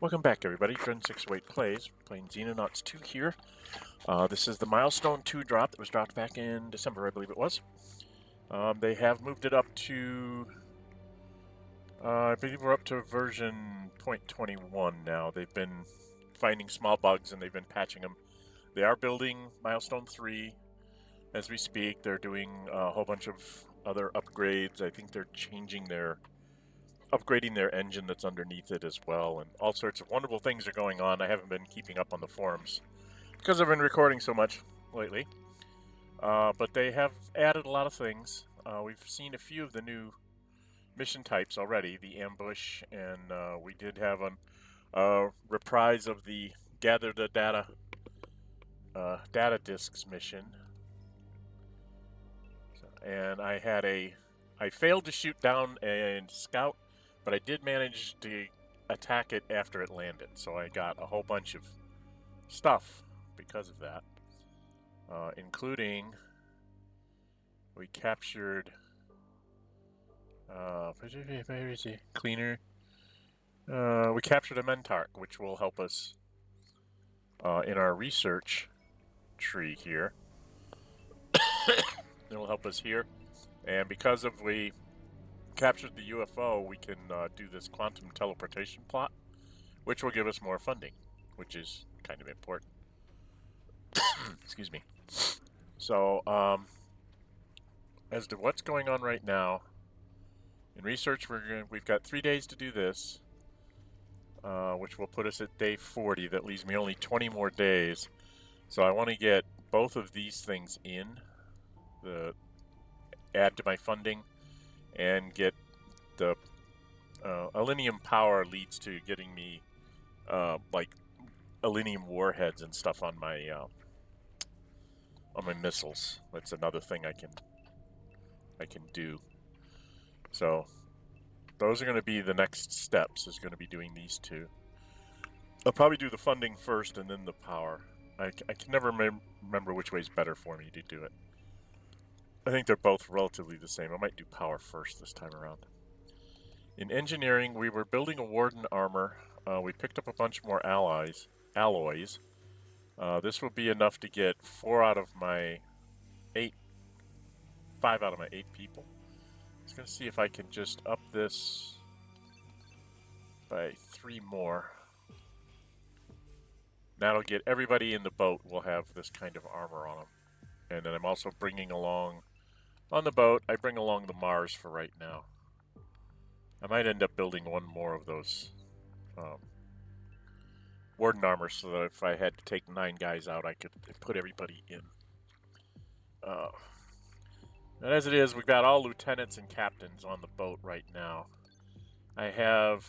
Welcome back, everybody. Dren608 Plays, playing Xenonauts 2 here. This is the Milestone 2 drop that was dropped back in December, I believe it was. They have moved it up to, I believe we're up to version 0.21 now. They've been finding small bugs and they've been patching them. They are building Milestone 3 as we speak. They're doing a whole bunch of other upgrades. I think they're upgrading their engine that's underneath it as well, and all sorts of wonderful things are going on. I haven't been keeping up on the forums because I've been recording so much lately, but they have added a lot of things. We've seen a few of the new mission types already, the ambush, and we did have a reprise of the gather the data disks mission, and I failed to shoot down a scout, but I did manage to attack it after it landed, so I got a whole bunch of stuff because of that, including we captured where is he? Cleaner. We captured a Mentark, which will help us in our research tree here. It will help us here, and because of we captured the UFO, we can do this quantum teleportation plot, which will give us more funding, which is kind of important. Excuse me. So, as to what's going on right now, in research, we've got 3 days to do this, which will put us at day 40. That leaves me only 20 more days. So I want to get both of these things in, add to my funding, and get the Alinium power leads to getting me like Alinium warheads and stuff on my missiles. That's another thing I can do. So those are going to be the next steps. Is going to be doing these two. I'll probably do the funding first and then the power. I can never remember which way is better for me to do it. I think they're both relatively the same. I might do power first this time around. In engineering, we were building a Warden armor. We picked up a bunch more alloys. This will be enough to get 5 out of my 8 people. I was going to see if I can just up this by 3 more. That'll get everybody in the boat will have this kind of armor on them. And then I'm also bringing along, on the boat, I bring along the Mars for right now. I might end up building one more of those Warden armor so that if I had to take 9 guys out, I could put everybody in. And as it is, we've got all lieutenants and captains on the boat right now. I have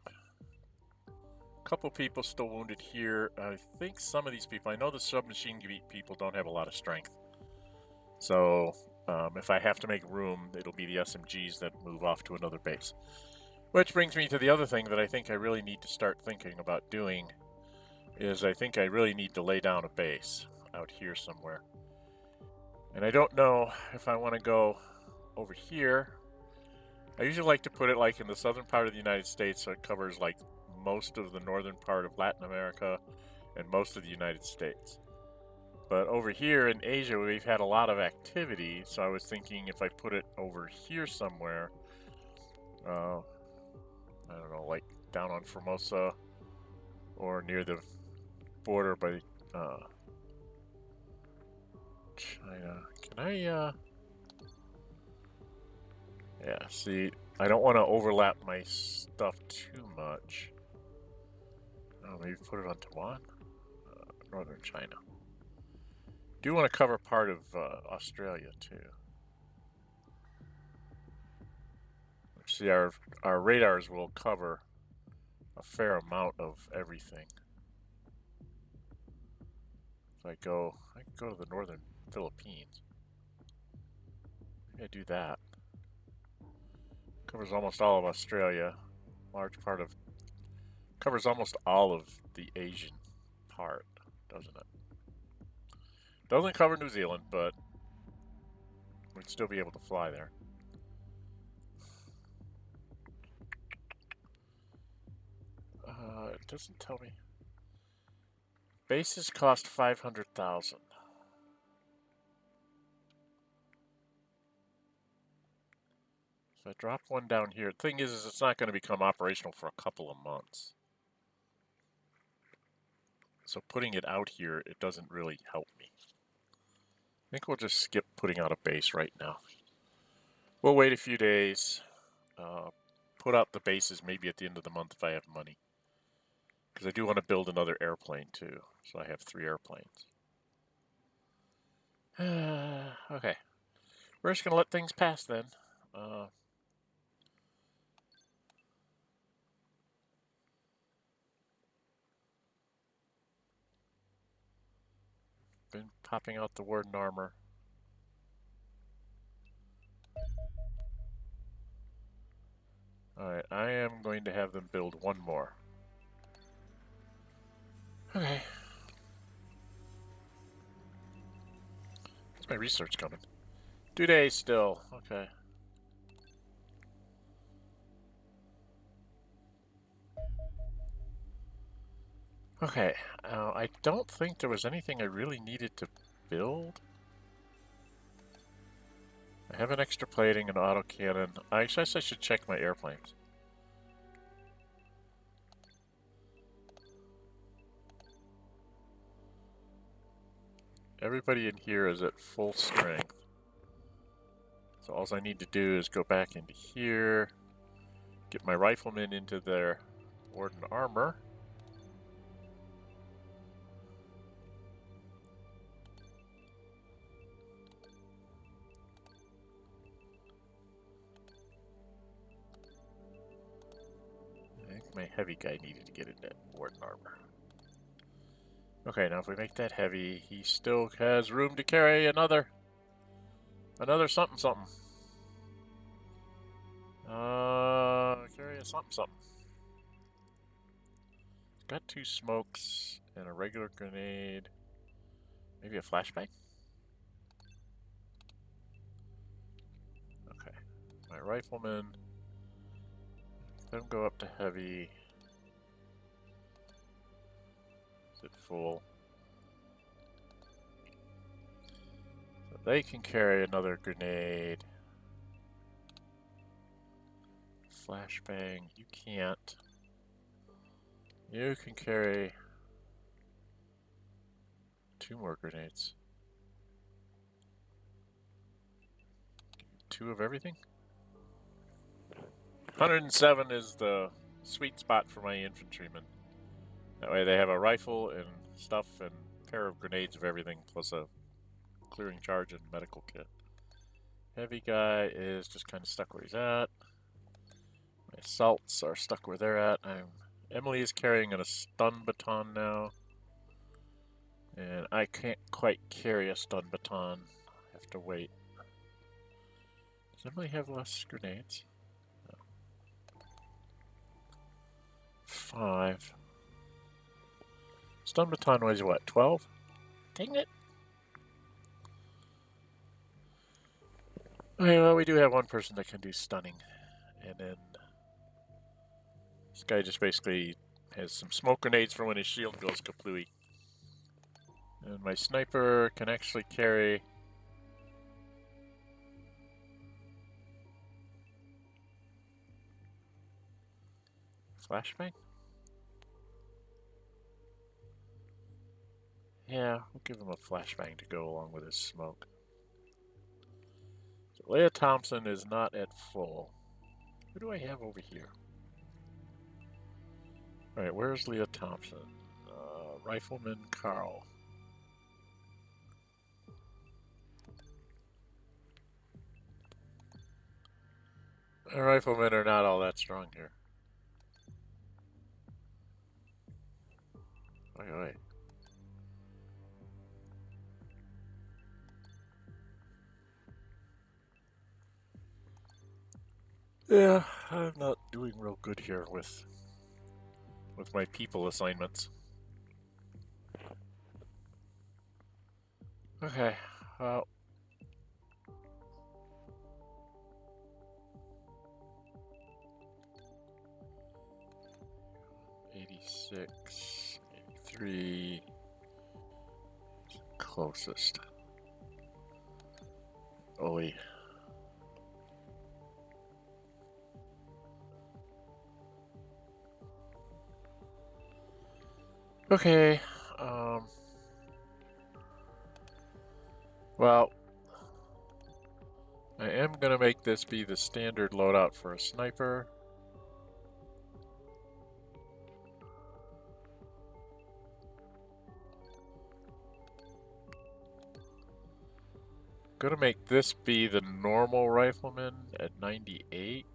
a couple people still wounded here. I think some of these people, I know the submachine people don't have a lot of strength. So if I have to make room, it'll be the SMGs that move off to another base. Which brings me to the other thing that I think I really need to start thinking about doing, is I think I really need to lay down a base out here somewhere. And I don't know if I want to go over here. I usually like to put it like in the southern part of the United States, so it covers like most of the northern part of Latin America and most of the United States. But over here in Asia, we've had a lot of activity, so I was thinking if I put it over here somewhere, I don't know, like down on Formosa or near the border by China. Can I, yeah, see, I don't want to overlap my stuff too much. Oh, maybe put it on Taiwan? Northern China. Do want to cover part of Australia, too. See, our radars will cover a fair amount of everything. If I can go to the northern Philippines. Maybe I do that. Covers almost all of Australia. Covers almost all of the Asian part, doesn't it? Doesn't cover New Zealand, but we'd still be able to fly there. doesn't tell me. Bases cost 500,000. So I drop one down here. The thing is it's not going to become operational for a couple of months. So putting it out here, it doesn't really help me. I think we'll just skip putting out a base right now. We'll wait a few days. Put out the bases maybe at the end of the month if I have money. Because I do want to build another airplane too. So I have 3 airplanes. Okay. We're just going to let things pass then. Been popping out the Warden armor. Alright, I am going to have them build one more. Okay. Where's my research coming? 2 days still. Okay. Okay. I don't think there was anything I really needed to build. I have an extra plating, an autocannon. I guess I should check my airplanes. Everybody in here is at full strength. So all I need to do is go back into here, get my riflemen into their Warden armor. I think my heavy guy needed to get into Warden armor. Okay, now if we make that heavy, he still has room to carry another something something. Carry a something something. It's got 2 smokes and a regular grenade. Maybe a flashbang? Okay. My riflemen. Them go up to heavy. Is it full? So they can carry another grenade. Flashbang, you can't. You can carry 2 more grenades. 2 of everything? 107 is the sweet spot for my infantrymen. That way they have a rifle and stuff and a pair of grenades of everything, plus a clearing charge and medical kit. Heavy guy is just kind of stuck where he's at. My assaults are stuck where they're at. Emily is carrying a stun baton now. And I can't quite carry a stun baton. I have to wait. Does Emily have less grenades? No. 5. Stun baton weighs what, 12? Dang it. Okay, well, we do have one person that can do stunning. And then this guy just basically has some smoke grenades for when his shield goes kaplooey. And my sniper can actually carry flashbang? Yeah, we'll give him a flashbang to go along with his smoke. So Leah Thompson is not at full. Who do I have over here? Alright, where's Leah Thompson? Rifleman Carl. The riflemen are not all that strong here. Wait. Yeah, I'm not doing real good here with my people assignments. Okay, well. 86, 83. Closest. Oi. Okay. Well, I am gonna make this be the standard loadout for a sniper. Gonna make this be the normal rifleman at 98.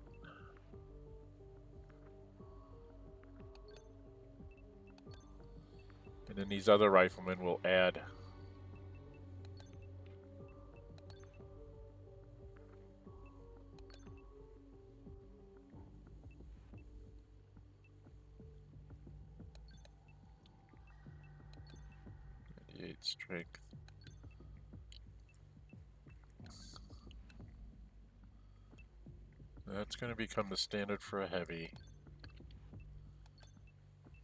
And then these other riflemen will add strength. That's going to become the standard for a heavy.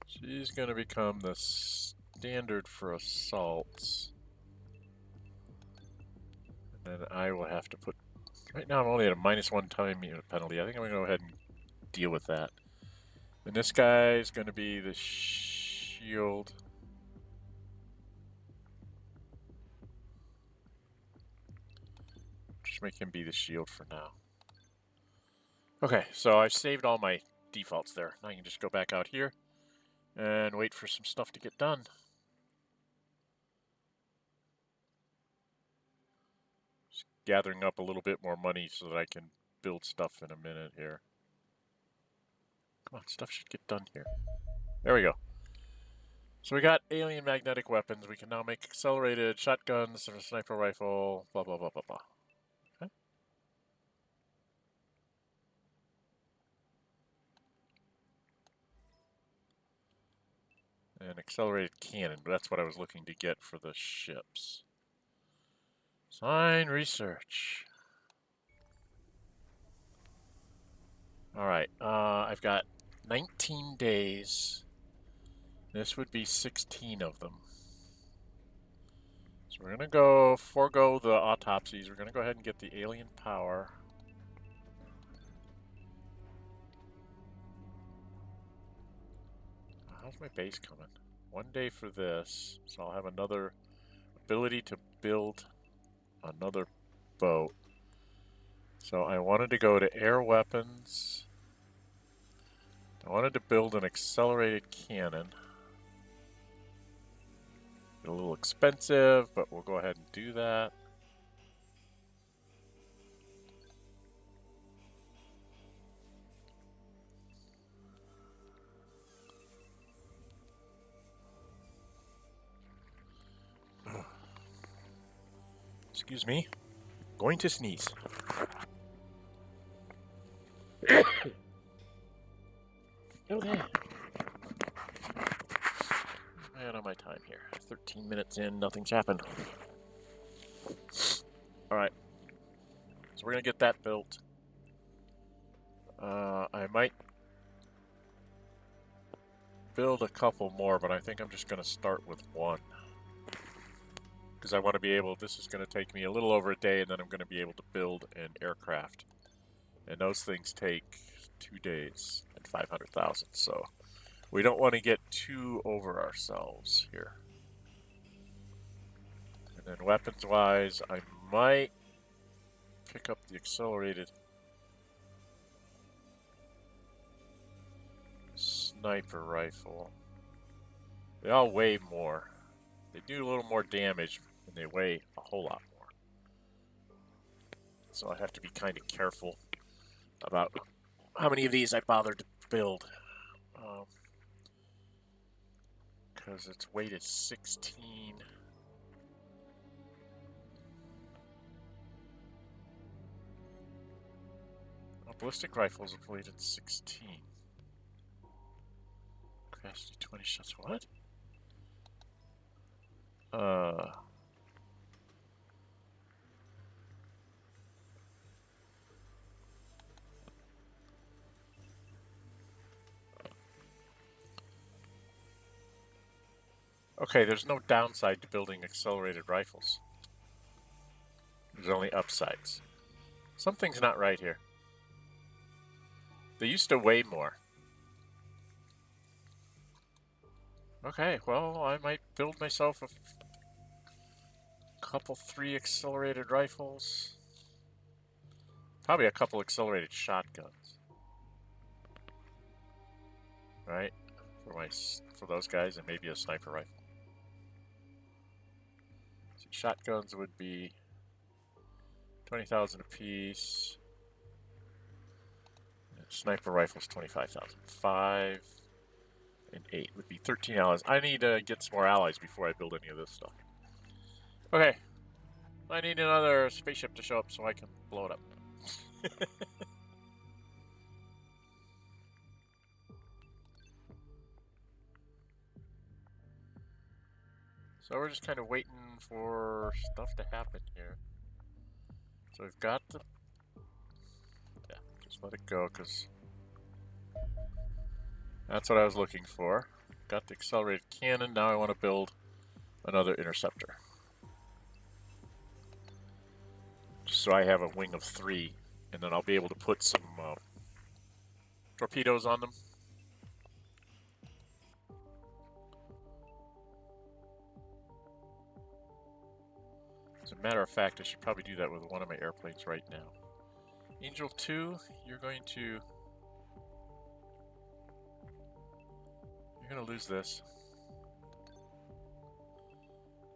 She's going to become the standard for assaults. And then I will have to put... Right now I'm only at a -1 time unit penalty. I think I'm going to go ahead and deal with that. And this guy is going to be the shield. Just make him be the shield for now. Okay, so I've saved all my defaults there. Now I can just go back out here and wait for some stuff to get done. Just gathering up a little bit more money so that I can build stuff in a minute here. Come on, stuff should get done here. There we go. So we got alien magnetic weapons. We can now make accelerated shotguns and a sniper rifle, blah, blah, blah, blah, blah. Okay. And accelerated cannon, but that's what I was looking to get for the ships. Sign research. Alright, I've got 19 days. This would be 16 of them. So we're going to forego the autopsies. We're going to go ahead and get the alien power. How's my base coming? 1 day for this, so I'll have another ability to build another boat. So I wanted to go to air weapons. I wanted to build an accelerated cannon. A little expensive, but we'll go ahead and do that. Excuse me. Going to sneeze. Okay. Man on my time here. 13 minutes in, nothing's happened. Alright. So we're going to get that built. I might build a couple more, but I think I'm just going to start with one. Because I want to be able, this is going to take me a little over a day, and then I'm going to be able to build an aircraft. And those things take 2 days and 500,000, so we don't want to get too over ourselves here. And then weapons-wise, I might pick up the accelerated sniper rifle. They all weigh more. They do a little more damage, and they weigh a whole lot more. So I have to be kind of careful about how many of these I bothered to build. Because its weight is 16. Ballistic rifles are weighted 16. Capacity 20 shots. What? Okay, there's no downside to building accelerated rifles. There's only upsides. Something's not right here. They used to weigh more. Okay, well, I might build myself a couple 3 accelerated rifles. Probably a couple accelerated shotguns. Right? For those guys, and maybe a sniper rifle. So shotguns would be 20,000 apiece. And sniper rifles 25,000. 5 and 8 would be 13 allies. I need to get some more allies before I build any of this stuff. Okay. I need another spaceship to show up so I can blow it up. So we're just kind of waiting for stuff to happen here. So we've got the... Yeah, just let it go, because that's what I was looking for. Got the accelerated cannon, now I want to build another interceptor. Just so I have a wing of 3, and then I'll be able to put some torpedoes on them. As a matter of fact, I should probably do that with one of my airplanes right now. Angel 2, you're going to lose this.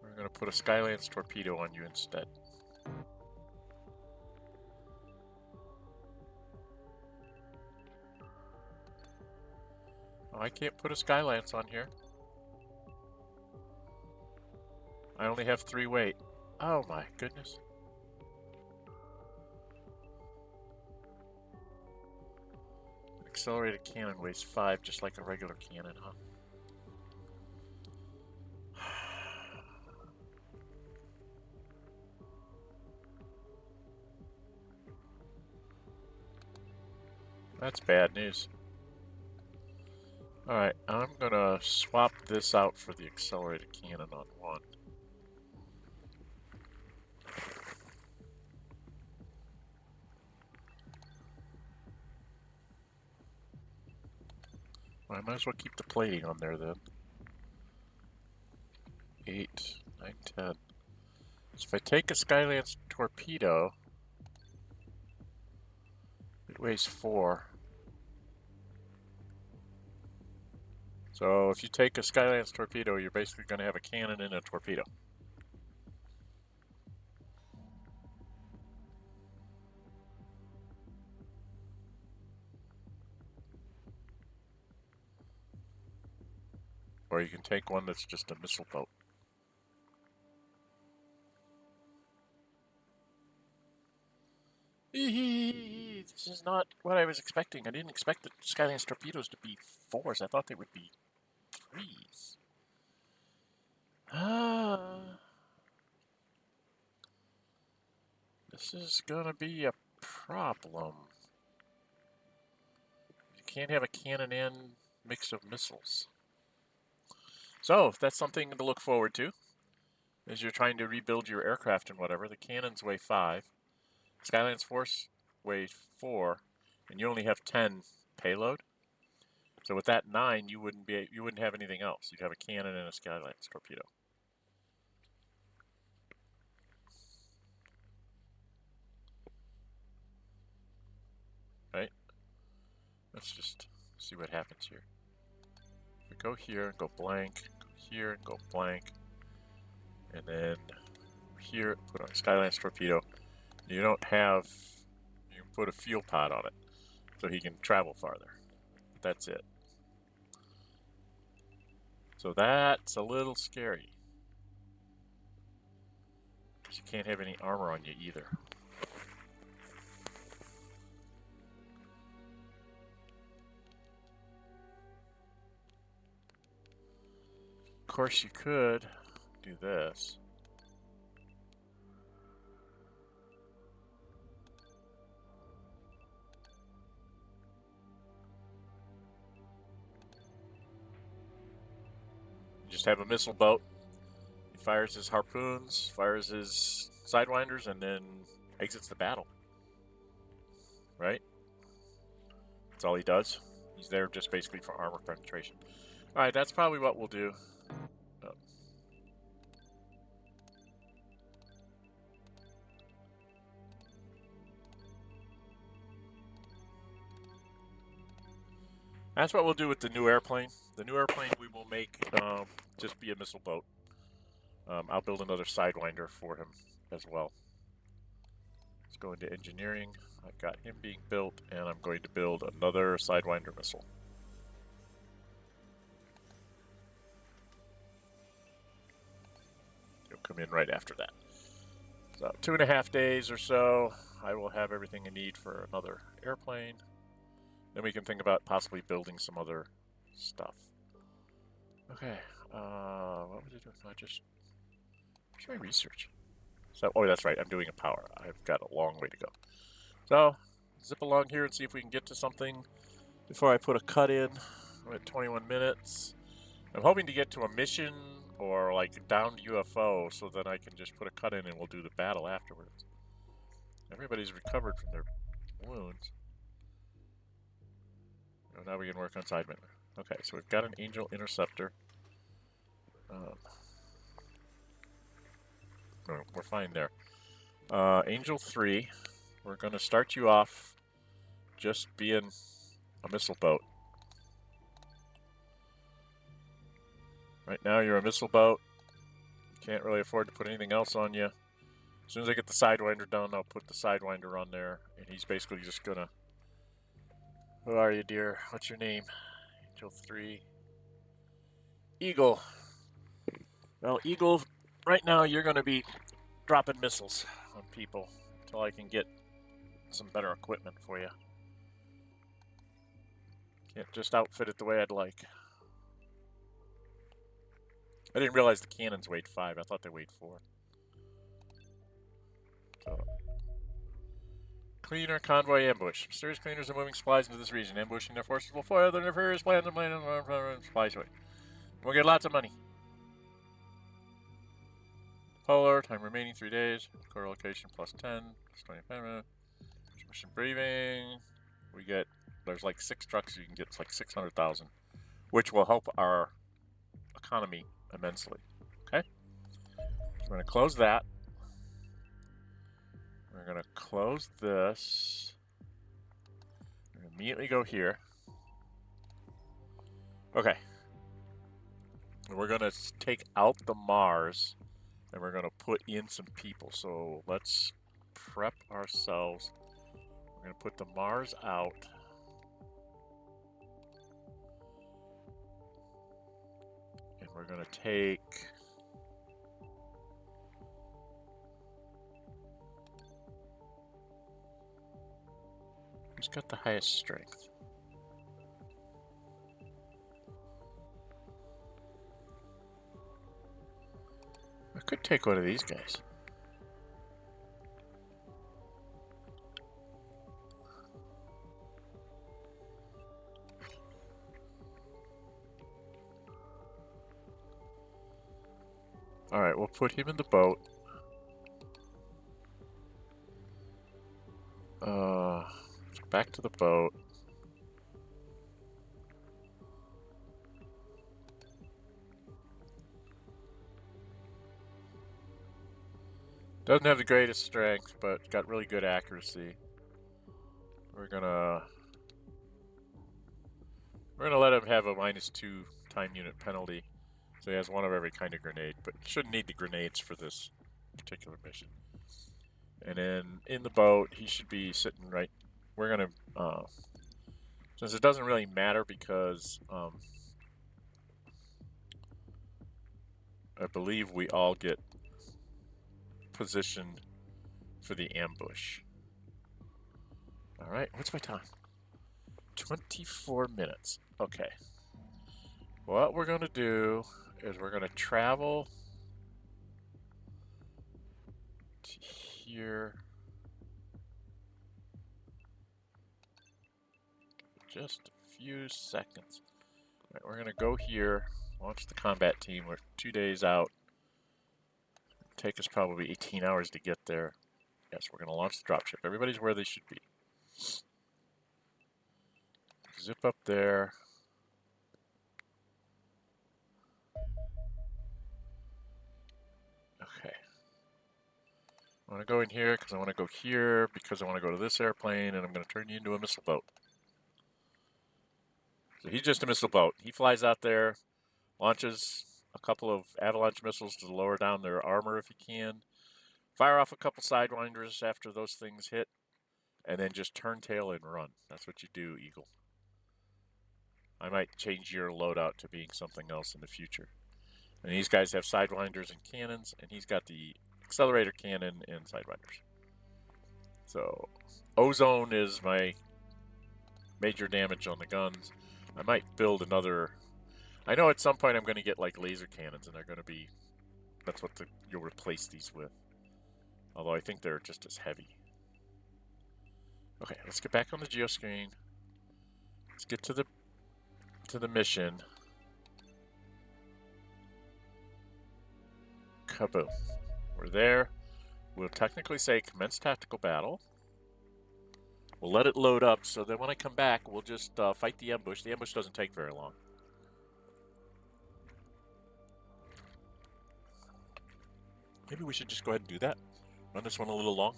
We're going to put a Skylance torpedo on you instead. Oh, I can't put a Skylance on here. I only have 3 weight. Oh my goodness. Accelerated cannon weighs 5, just like a regular cannon, huh? That's bad news. Alright, I'm gonna swap this out for the accelerated cannon on 1. Well, I might as well keep the plating on there then. 8, 9, 10. So if I take a Skylance torpedo, it weighs 4. So if you take a Skylance torpedo, you're basically going to have a cannon and a torpedo. Or you can take one that's just a missile boat. This is not what I was expecting. I didn't expect the Skylance torpedoes to be 4s. I thought they would be 3s. This is gonna be a problem. You can't have a cannon and mix of missiles. So, if that's something to look forward to, as you're trying to rebuild your aircraft and whatever, the cannons weigh 5, Skylance Force weighs 4, and you only have 10 payload. So with that 9, you wouldn't have anything else. You'd have a cannon and a Skylance torpedo. Right? Let's just see what happens here. We go here and go blank, go here and go blank, and then here put on a Skylance torpedo. You don't have, you can put a fuel pod on it so he can travel farther. But that's it. So that's a little scary. Because you can't have any armor on you either. Of course you could do this. You just have a missile boat. He fires his harpoons, fires his sidewinders, and then exits the battle. Right? That's all he does. He's there just basically for armor penetration. Alright, that's probably what we'll do. Oh. That's what we'll do with the new airplane. The new airplane we will make just be a missile boat. I'll build another sidewinder for him as well. Let's go into engineering. I've got him being built, and I'm going to build another sidewinder missile. He'll come in right after that. So 2.5 days or so, I will have everything I need for another airplane. Then we can think about possibly building some other stuff. Okay, what was I doing? Where's my research? So, oh, that's right, I'm doing a power. I've got a long way to go. So, zip along here and see if we can get to something before I put a cut in. I'm at 21 minutes. I'm hoping to get to a mission or like downed UFO so that I can just put a cut in and we'll do the battle afterwards. Everybody's recovered from their wounds. Oh, now we can work on Sidewinder. Okay, so we've got an Angel Interceptor. No, we're fine there. Angel 3, we're going to start you off just being a missile boat. Right now you're a missile boat. Can't really afford to put anything else on you. As soon as I get the Sidewinder done, I'll put the Sidewinder on there, and he's basically just going to... Who are you, dear? What's your name? Angel 3. Eagle. Well, Eagle, right now you're going to be dropping missiles on people until I can get some better equipment for you. Can't just outfit it the way I'd like. I didn't realize the cannons weighed 5. I thought they weighed 4. So, cleaner convoy ambush. Mysterious cleaners are moving supplies into this region. Ambushing their forces will foil their nefarious plans and supplies away. We'll get lots of money. Polar, time remaining 3 days. Core location plus 10. Plus 25. Mission briefing. We get, there's like 6 trucks, you can get like 600,000, which will help our economy immensely. Okay? So we're going to close that. We're going to close this. We're going to immediately go here. Okay. And we're going to take out the Mars, and we're going to put in some people. So let's prep ourselves. We're going to put the Mars out. And we're going to take... Who's got the highest strength? I could take one of these guys. Alright, we'll put him in the boat. Back to the boat. Doesn't have the greatest strength, but got really good accuracy. We're gonna let him have a -2 time unit penalty. So he has one of every kind of grenade, but shouldn't need the grenades for this particular mission. And then in the boat, he should be sitting right. We're gonna, since it doesn't really matter because I believe we all get positioned for the ambush. All right, what's my time? 24 minutes. Okay. What we're gonna do is we're gonna travel to here. Just a few seconds. All right, we're gonna go here. Launch the combat team. We're 2 days out. Take us probably 18 hours to get there. Yes, we're going to launch the dropship. Everybody's where they should be. Zip up there. Okay. I want to go in here because I want to go here because I want to go to this airplane, and I'm going to turn you into a missile boat. So he's just a missile boat. He flies out there, launches a couple of avalanche missiles to lower down their armor if he can, fire off a couple sidewinders after those things hit, and then just turn tail and run. That's what you do, Eagle. I might change your loadout to being something else in the future. And these guys have sidewinders and cannons, and he's got the accelerator cannon and sidewinders. So, ozone is my major damage on the guns. I might build another. I know at some point I'm going to get like laser cannons, and they're going to be. That's what you'll replace these with. Although I think they're just as heavy. Okay, let's get back on the geo screen. Let's get to the mission. Kaboom. We're there. We'll technically say commence tactical battle. We'll let it load up, so then when I come back, we'll just fight the ambush. The ambush doesn't take very long. Maybe we should just go ahead and do that. Run this one a little long.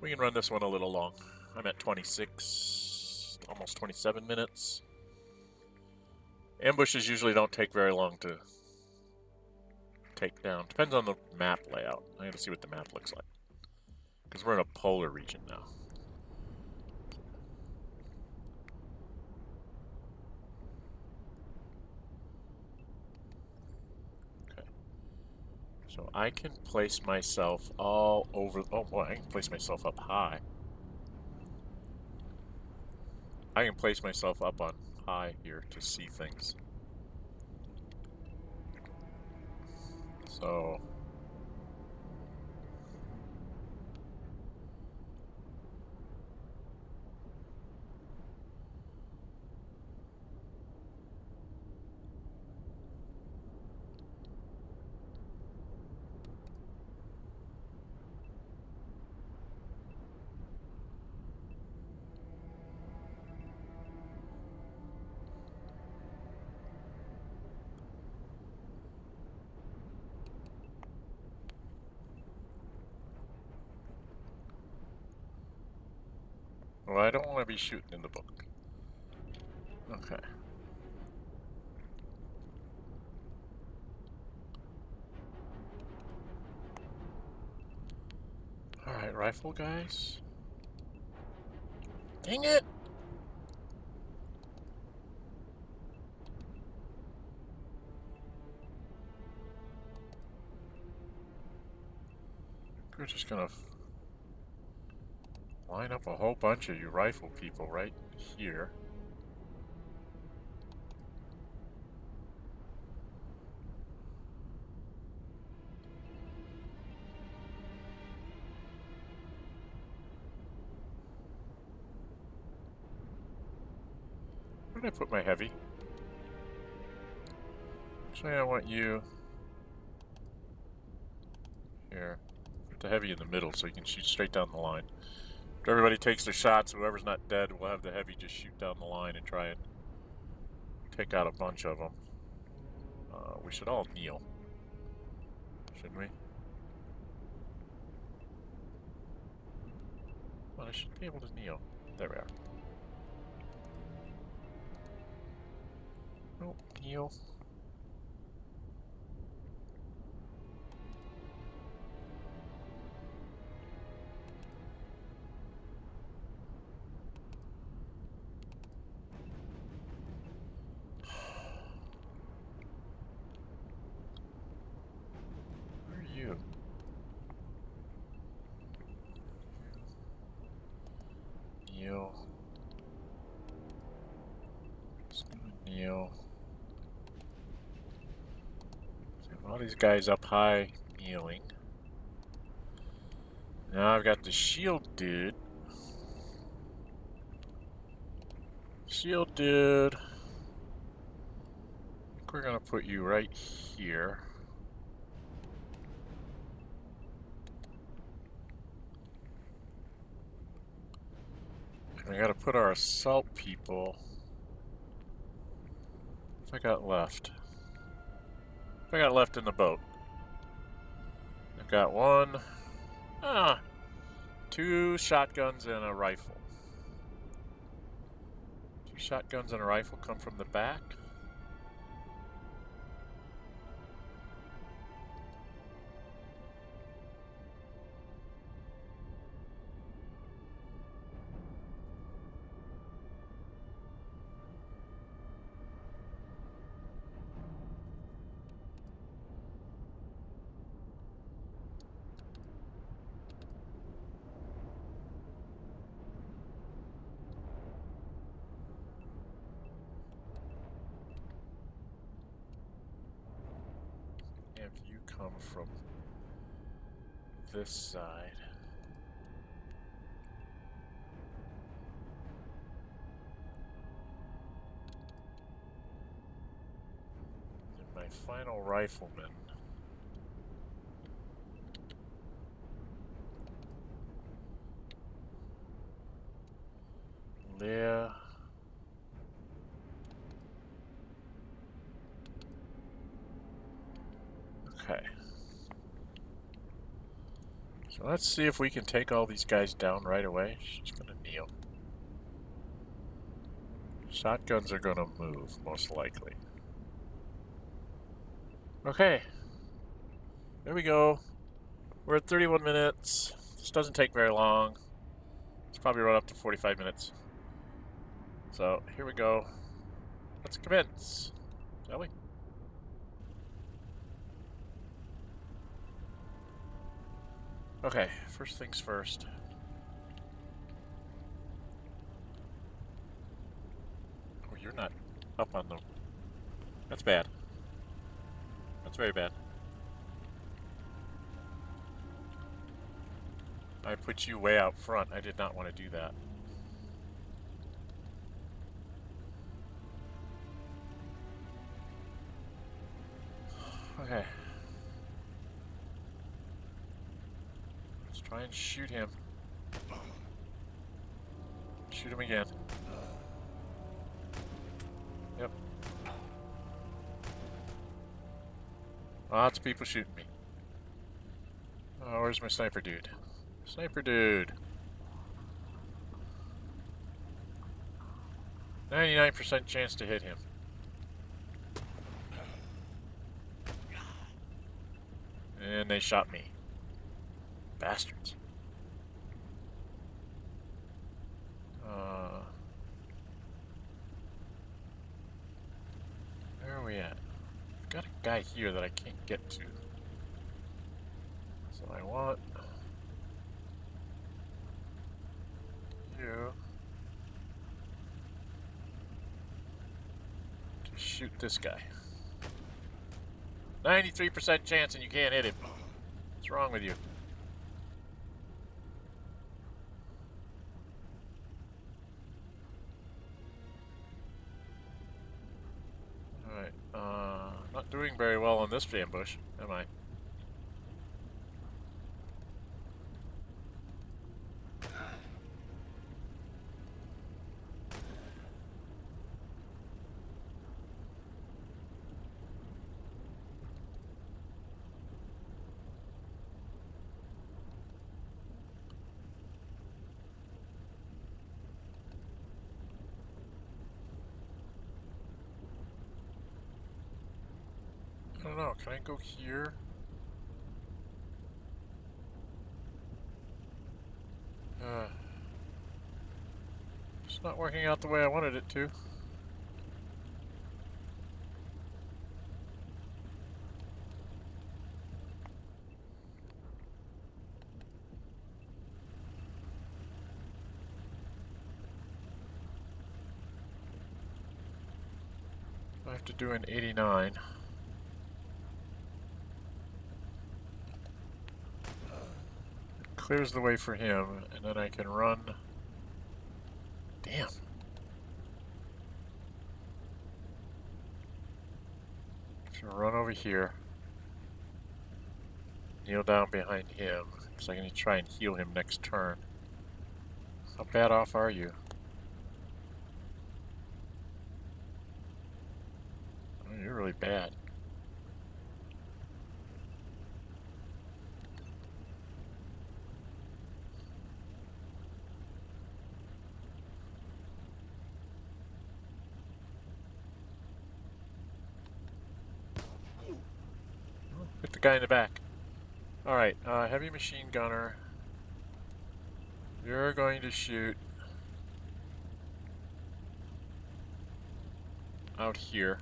We can run this one a little long. I'm at 26, almost 27 minutes. Ambushes usually don't take very long to take down. Depends on the map layout. I gotta see what the map looks like. Because we're in a polar region now. Okay. So I can place myself all over. Oh boy, I can place myself up high. I can place myself up on high here to see things. So well, I don't want to be shooting in the book. Okay. Alright, rifle guys. Dang it! We're just gonna line up a whole bunch of you rifle people right here. Where did I put my heavy? Actually, I want you here. Put the heavy in the middle so you can shoot straight down the line. After everybody takes their shots, whoever's not dead will have the heavy just shoot down the line and try and take out a bunch of them. We should all kneel. Shouldn't we? Well, I should be able to kneel. There we are. Oh, kneel. Where are you? Kneel. Just gonna kneel. All these guys up high kneeling. Now I've got the shield dude. Shield dude. think we're gonna put you right here. And we gotta put our assault people. What have I got left? What have I got left in the boat? I've got two shotguns and a rifle. Two shotguns and a rifle come from the back. If you come from this side. And my final rifleman. There. Okay. So let's see if we can take all these guys down right away. She's gonna kneel. Shotguns are gonna move, most likely. Okay. There we go. We're at 31 minutes. This doesn't take very long. It's probably run up to 45 minutes. So, here we go. Let's commence, shall we? Okay, first things first. Oh, you're not up on the... That's bad. That's very bad. I put you way out front. I did not want to do that. Okay. Let's try and shoot him. Shoot him again. Yep. Lots of people shooting me. Oh, where's my sniper dude? Sniper dude. 99% chance to hit him. And they shot me. Bastards. Where are we at? I've got a guy here that I can't get to. So I want you to shoot this guy. 93% chance and you can't hit him. What's wrong with you? Alright, not doing very well on this ambush, am I? I don't know, can I go here? It's not working out the way I wanted it to. I have to do an 89. Clears the way for him, and then I can run. Damn. So run over here. Kneel down behind him, because I'm going to try and heal him next turn. How bad off are you? Oh, you're really bad. Hit the guy in the back. Alright, heavy machine gunner. You're going to shoot out here.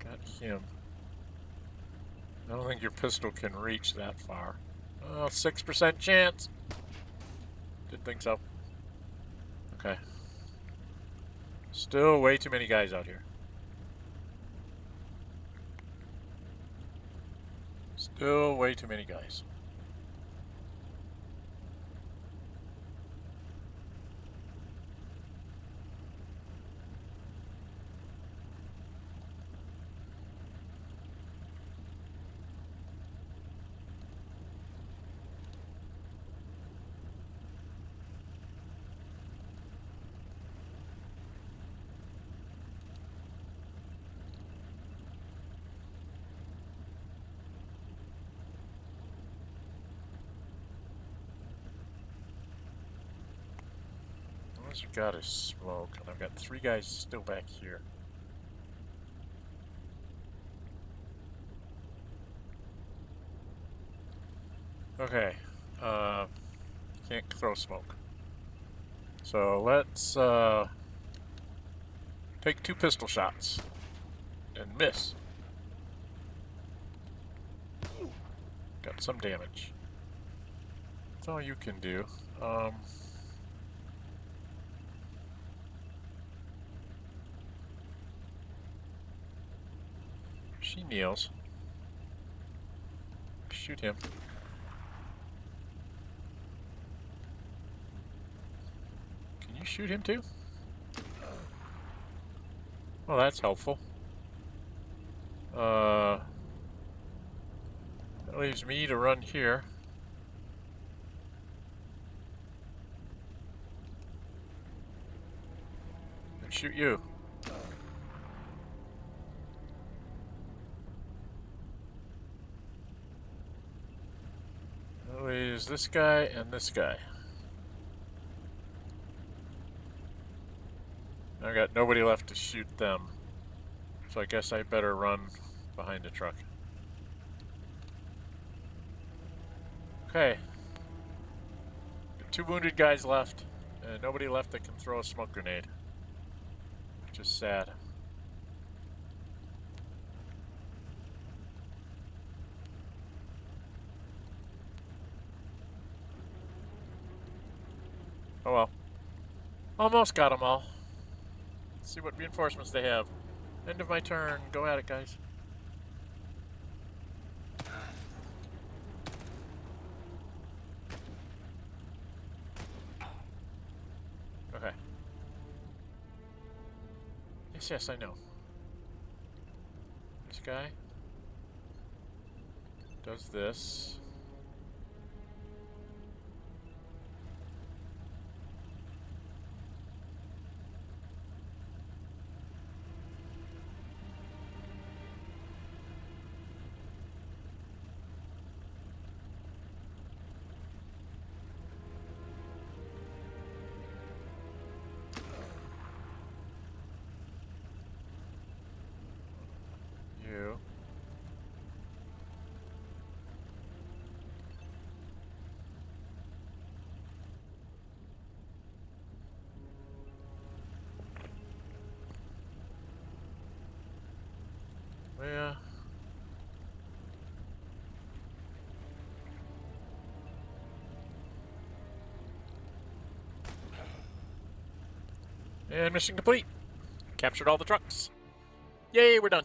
Got him. I don't think your pistol can reach that far. Oh, 6% chance. Didn't think so. Okay. Still way too many guys out here. Still way too many guys. Once you've got is smoke, and I've got 3 guys still back here. Okay, can't throw smoke. So let's take 2 pistol shots and miss. Got some damage. That's all you can do. She kneels. Shoot him. Can you shoot him too? Well, that's helpful. That leaves me to run here. And shoot you. That leaves this guy and this guy. I've got nobody left to shoot them. So I guess I better run behind the truck. Okay. Got 2 wounded guys left, and nobody left that can throw a smoke grenade. Which is sad. Oh well. Almost got them all. Let's see what reinforcements they have. End of my turn. Go at it, guys. Okay. Yes, I know. This guy does this. You. Yeah. And mission complete. Captured all the trucks. Yay, we're done.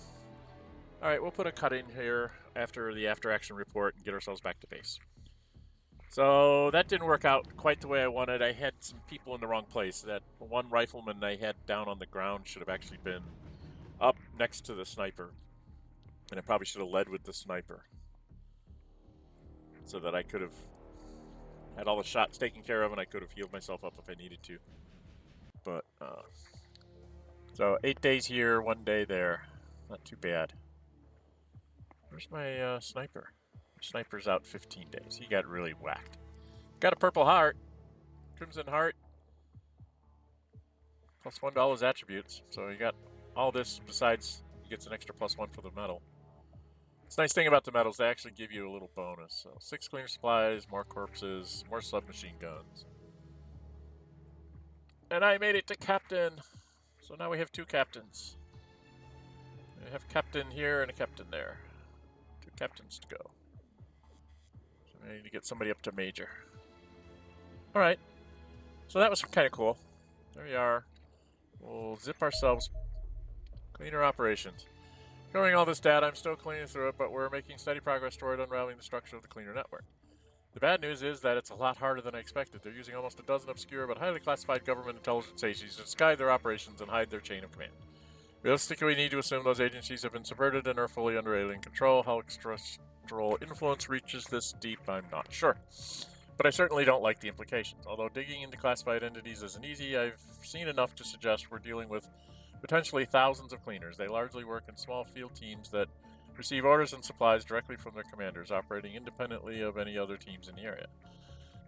Alright, we'll put a cut in here after the after-action report and get ourselves back to base. So that didn't work out quite the way I wanted. I had some people in the wrong place. That one rifleman I had down on the ground should have actually been up next to the sniper. And I probably should have led with the sniper, so that I could have had all the shots taken care of and I could have healed myself up if I needed to. But, so 8 days here, 1 day there. Not too bad. Where's my sniper? Sniper's out 15 days. He got really whacked. Got a purple heart. Crimson heart. +1 to all his attributes. So you got all this besides he gets an extra +1 for the medal. It's a nice thing about the medals, they actually give you a little bonus. So 6 cleaner supplies, more corpses, more submachine guns. And I made it to captain. So now we have 2 captains. We have a captain here and a captain there. 2 captains to go. So I need to get somebody up to major. Alright. So that was kind of cool. There we are. We'll zip ourselves. Cleaner operations. Showing all this data, I'm still cleaning through it, but we're making steady progress toward unraveling the structure of the cleaner network. The bad news is that it's a lot harder than I expected. They're using almost a dozen obscure but highly classified government intelligence agencies to disguise their operations and hide their chain of command. Realistically, we need to assume those agencies have been subverted and are fully under alien control. How extraterrestrial influence reaches this deep, I'm not sure. But I certainly don't like the implications. Although digging into classified entities isn't easy, I've seen enough to suggest we're dealing with potentially thousands of cleaners. They largely work in small field teams that receive orders and supplies directly from their commanders, operating independently of any other teams in the area.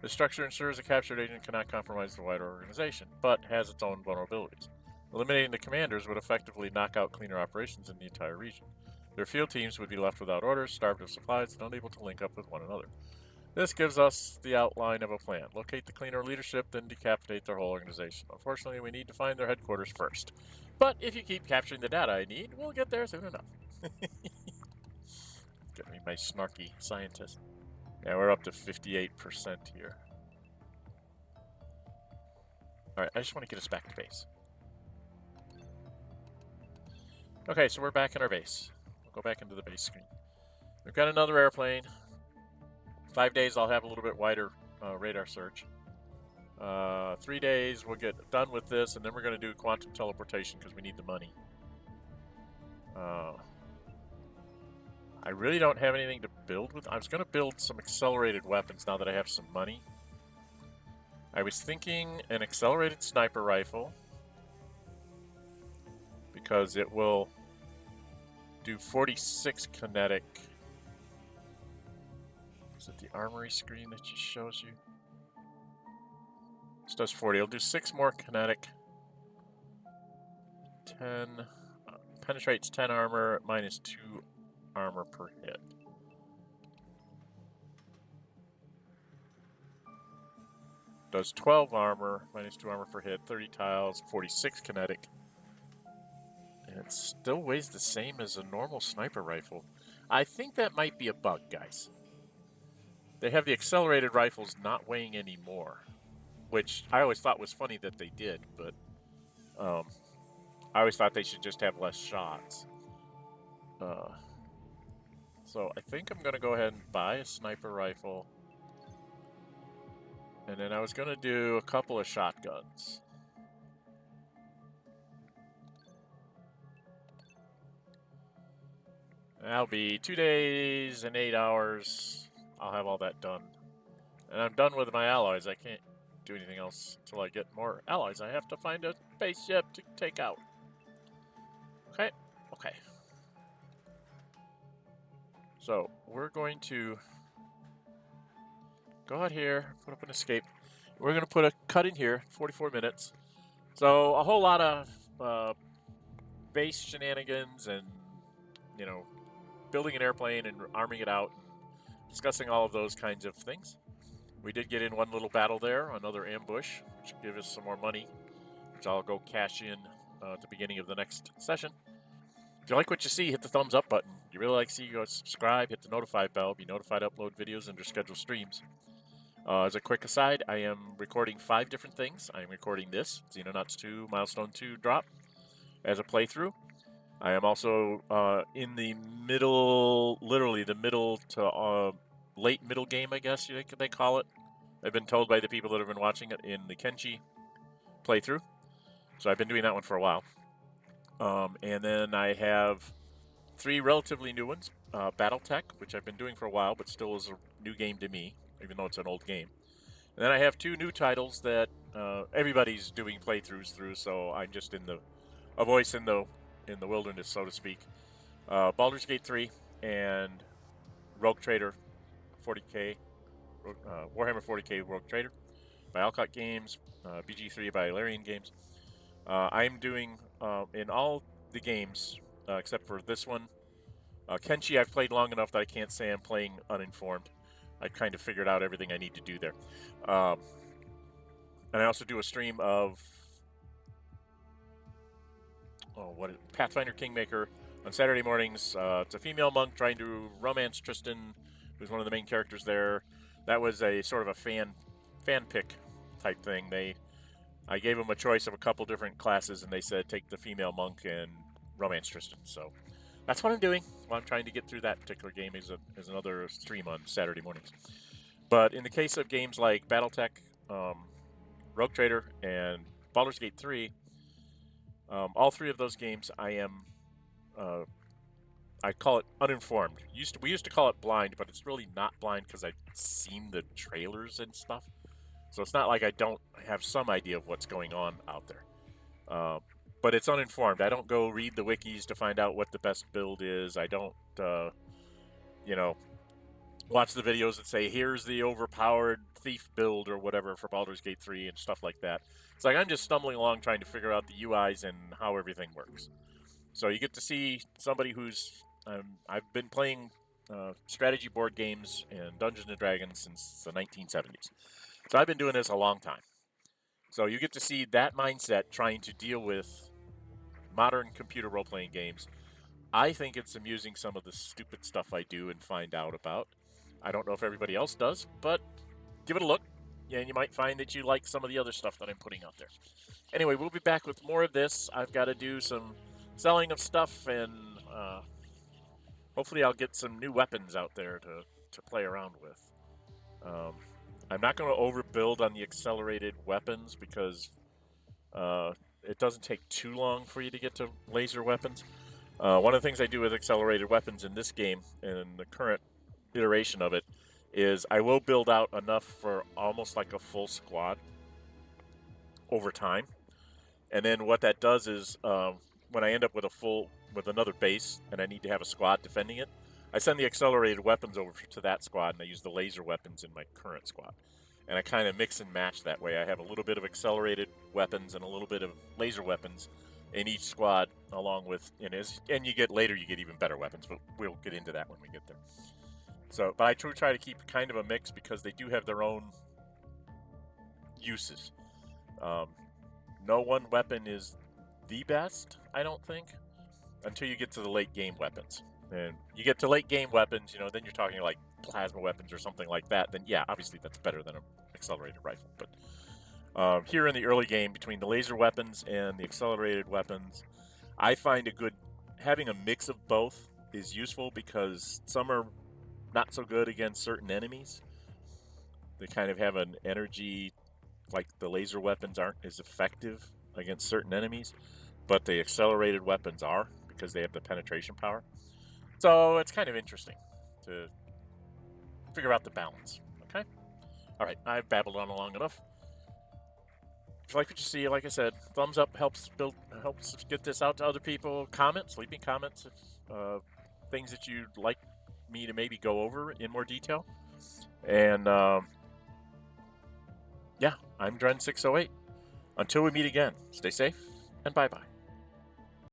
This structure ensures a captured agent cannot compromise the wider organization, but has its own vulnerabilities. Eliminating the commanders would effectively knock out cleaner operations in the entire region. Their field teams would be left without orders, starved of supplies, and unable to link up with one another. This gives us the outline of a plan. Locate the cleaner leadership, then decapitate their whole organization. Unfortunately, we need to find their headquarters first. But if you keep capturing the data I need, we'll get there soon enough. Get me my snarky scientist. Yeah, we're up to 58% here. Alright, I just want to get us back to base. Okay, so we're back in our base. We'll go back into the base screen. We've got another airplane. 5 days I'll have a little bit wider radar search. 3 days we'll get done with this, and then we're going to do quantum teleportation because we need the money. I really don't have anything to build with. I was going to build some accelerated weapons now that I have some money. I was thinking an accelerated sniper rifle, because it will do 46 kinetic. Is it the armory screen that just shows you? This does 40. It'll do 6 more kinetic. 10. Penetrates 10 armor, minus 2 armor per hit. Does 12 armor, minus 2 armor per hit, 30 tiles, 46 kinetic. And it still weighs the same as a normal sniper rifle. I think that might be a bug, guys. They have the accelerated rifles not weighing any more, which I always thought was funny that they did, but I always thought they should just have less shots. So I think I'm going to go ahead and buy a sniper rifle. And then I was going to do a couple of shotguns. That'll be 2 days and 8 hours. I'll have all that done. And I'm done with my alloys. I can't do anything else until I get more alloys. I have to find a spaceship to take out. Okay, okay. So we're going to go out here, put up an escape. We're going to put a cut in here, 44 minutes. So a whole lot of base shenanigans and, you know, building an airplane and arming it out, and discussing all of those kinds of things. We did get in one little battle there, another ambush, which will give us some more money, which I'll go cash in at the beginning of the next session. If you like what you see, hit the thumbs up button. If you really like to see, go subscribe, hit the notify bell, be notified to upload videos and to schedule streams. As a quick aside, I am recording 5 different things. I am recording this, Xenonauts 2, Milestone 2 drop, as a playthrough. I am also in the middle, literally the middle to late middle game, I guess they call it, I've been told by the people that have been watching it in the Kenshi playthrough. So I've been doing that one for a while. And then I have 3 relatively new ones. Battletech, which I've been doing for a while, but still is a new game to me, even though it's an old game. And then I have 2 new titles that everybody's doing playthroughs through, so I'm just a voice in the wilderness, so to speak. Baldur's Gate 3 and Rogue Trader 40K, Warhammer 40K Rogue Trader by Alcott Games, BG3 by Larian Games. I'm doing in all the games except for this one. Kenshi, I've played long enough that I can't say I'm playing uninformed. I kind of figured out everything I need to do there. And I also do a stream of Pathfinder Kingmaker on Saturday mornings. It's a female monk trying to romance Tristan, who's one of the main characters there. That was a sort of a fan pick type thing. I gave them a choice of a couple different classes, and they said take the female monk and romance Tristan. So that's what I'm doing. Well, I'm trying to get through that particular game as another stream on Saturday mornings. But in the case of games like Battletech, Rogue Trader, and Baldur's Gate 3, all 3 of those games I am, I call it uninformed. We used to call it blind, but it's really not blind because I've seen the trailers and stuff. So it's not like I don't have some idea of what's going on out there. But it's uninformed. I don't go read the wikis to find out what the best build is. I don't, watch the videos that say, here's the overpowered thief build or whatever for Baldur's Gate 3 and stuff like that. It's like I'm just stumbling along trying to figure out the UIs and how everything works. So you get to see somebody who's, I've been playing strategy board games and Dungeons & Dragons since the 1970s. So I've been doing this a long time. So you get to see that mindset trying to deal with modern computer role-playing games. I think it's amusing, some of the stupid stuff I do and find out about. I don't know if everybody else does, but give it a look, and you might find that you like some of the other stuff that I'm putting out there. Anyway, we'll be back with more of this. I've got to do some selling of stuff, and hopefully I'll get some new weapons out there to play around with. I'm not going to overbuild on the accelerated weapons because it doesn't take too long for you to get to laser weapons. One of the things I do with accelerated weapons in this game, in the current iteration of it, is I will build out enough for almost like a full squad over time. And then what that does is when I end up with another base and I need to have a squad defending it, I send the accelerated weapons over to that squad, and I use the laser weapons in my current squad. And I kind of mix and match that way. I have a little bit of accelerated weapons and a little bit of laser weapons in each squad, along with, and you get even better weapons, but we'll get into that when we get there. So, but I try to keep kind of a mix because they do have their own uses. No one weapon is the best, I don't think, until you get to the late game weapons. And you get to late game weapons, then you're talking like plasma weapons or something like that. Then yeah, obviously that's better than an accelerated rifle. But here in the early game, between the laser weapons and the accelerated weapons, I find having a mix of both is useful because some are not so good against certain enemies. They kind of have an energy, like the laser weapons aren't as effective against certain enemies, but the accelerated weapons are because they have the penetration power. So it's kind of interesting to figure out the balance. Okay? All right, I've babbled on long enough. If you like what you see, like I said, thumbs up helps get this out to other people. Comments, leave me comments if things that you'd like me to maybe go over in more detail. And yeah, I'm Dren608. Until we meet again, stay safe and bye-bye.